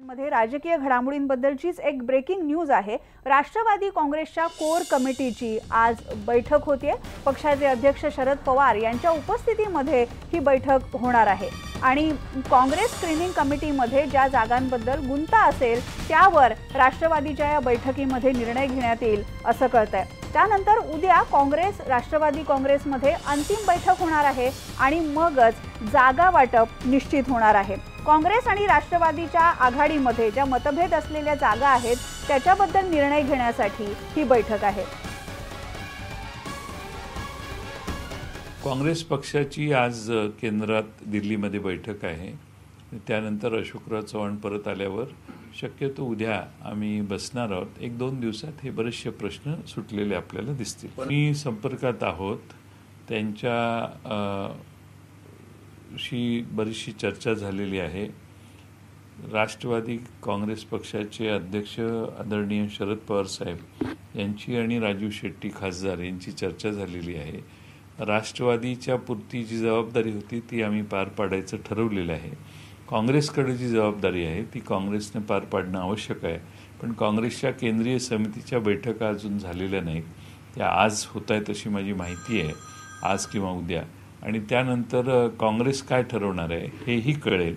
मध्ये राजकीय घडामोडींबद्दलचीच एक ब्रेकिंग न्यूज आहे। राष्ट्रवादी काँग्रेसच्या कोर कमिटीची आज बैठक होतीये। पक्षाचे अध्यक्ष शरद पवार यांच्या उपस्थितीमध्ये ही बैठक होणार आहे आणि काँग्रेस स्क्रीनिंग कमिटीमध्ये ज्या जागांबद्दल गुंता असेल त्यावर राष्ट्रवादीच्या या बैठकीमध्ये निर्णय घेण्यात येईल असं कळतंय। त्यानंतर उद्या काँग्रेस राष्ट्रवादी काँग्रेसमध्ये अंतिम बैठक होणार आहे आणि मगच जागा वाटप निश्चित होणार आहे। काँग्रेस आणि राष्ट्रवादीच्या आघाडीमध्ये ज्या मतभेद असलेल्या जागा आहेत त्याच्याबद्दल निर्णय घेण्यासाठी ही बैठक आहे। काँग्रेस पक्षाची आज केंद्रात दिल्लीमध्ये बैठक आहे। त्यानंतर अशोकराव चव्हाण परत आल्यावर शक्यतो उद्या आम्ही बसणार आहोत। एक दोन दिवसात हे बरेचसे प्रश्न सुटलेले आपल्याला दिसतील। मी संपर्कात आहोत, त्यांच्या शी बरीचशी चर्चा झालेली आहे। राष्ट्रवादी काँग्रेस पक्षाचे अध्यक्ष आदरणीय शरद पवार साहेब यांची आणि राजू शेट्टी खासदार यांची चर्चा झालेली आहे। राष्ट्रवादीच्या पुरती जी जबाबदारी होती ती आम्ही पार पाडायचं ठरवलेलं आहे। काँग्रेसकडे जी जबाबदारी आहे ती काँग्रेसने पार पाडणं आवश्यक आहे, पण काँग्रेसच्या केंद्रीय समितीच्या बैठका अजून झालेल्या नाहीत। त्या आज होत आहेत अशी माझी माहिती आहे, आज किंवा उद्या, आणि त्यानंतर काँग्रेस काय ठरवणार आहे हेही कळेल।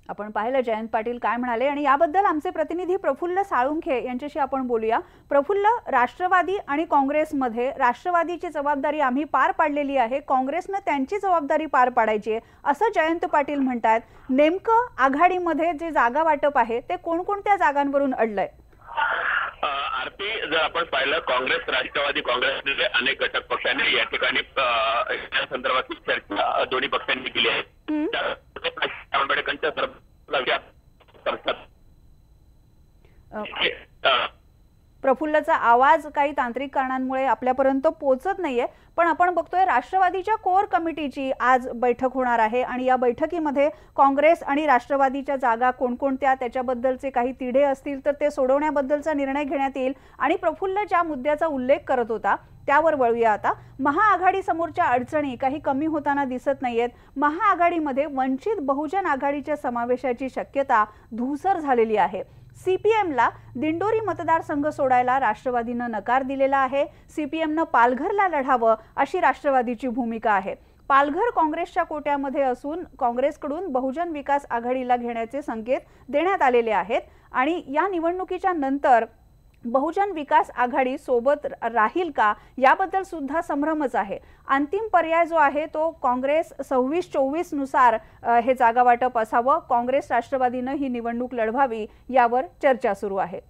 आपण पाहिलं जयंत पाटील काय म्हणाले आणि याबद्दल आमचे प्रतिनिधी प्रफुल्ल साळुंखे यांच्याशी आपण बोलूया। प्रफुल्ल, राष्ट्रवादी आणि काँग्रेसमध्ये राष्ट्रवादीची जबाबदारी आम्ही पार पाडलेली आहे, काँग्रेसने त्यांची जबाबदारी पार पाडायची आहे असं जयंत पाटील म्हणतात। नेमकं आघाडीमध्ये जे जागा वाटप आहे ते कोणकोणत्या जागांवरून अडलंय? आरती, जर आपण पाहिलं काँग्रेस राष्ट्रवादी काँग्रेसचे अनेक घटक पक्षांनी या ठिकाणी या संदर्भातली चर्चा दोन्ही पक्षांनी केली आहे। प्रफुल्लचा आवाज काही तांत्रिक कारणांमुळे आपल्यापर्यंत पोहोचत नाहीये, पण आपण बघतोय राष्ट्रवादीच्या कोर कमिटीची आज बैठक होणार आहे आणि या बैठकीमध्ये काँग्रेस आणि राष्ट्रवादीच्या जागा कोणकोणत्या त्याच्याबद्दलचे काही तिढे असतील तर ते सोडवण्याबद्दलचा निर्णय घेण्यात येईल। आणि प्रफुल्ल ज्या मुद्द्याचा उल्लेख करत होता त्यावर वळूया आता। महाआघाडी समोरच्या अडचणी काही कमी होताना दिसत नाहीयेत। महाआघाडीमध्ये वंचित बहुजन आघाडीच्या समावेशाची शक्यता धूसर झालेली आहे। सीपीएमला दिंडोरी मतदारसंघ सोडायला राष्ट्रवादीने नकार दिलेला आहे। सीपीएमने पालघरला लढावं अशी राष्ट्रवादीची भूमिका आहे। पालघर काँग्रेसच्या कोट्यामध्ये असून काँग्रेसकडून बहुजन विकास आघाडीला घेण्याचे संकेत देण्यात आलेले आहेत आणि या निवडणुकीच्या नंतर बहुजन विकास आघाडी सोबत राहील का याबद्दल सुद्धा संभ्रमच आहे। अंतिम पर्याय जो आहे तो काँग्रेस 26-24 नुसार हे जागा वाटप असावं। काँग्रेस राष्ट्रवादीने ही निवडणूक लढवावी यावर चर्चा सुरू आहे।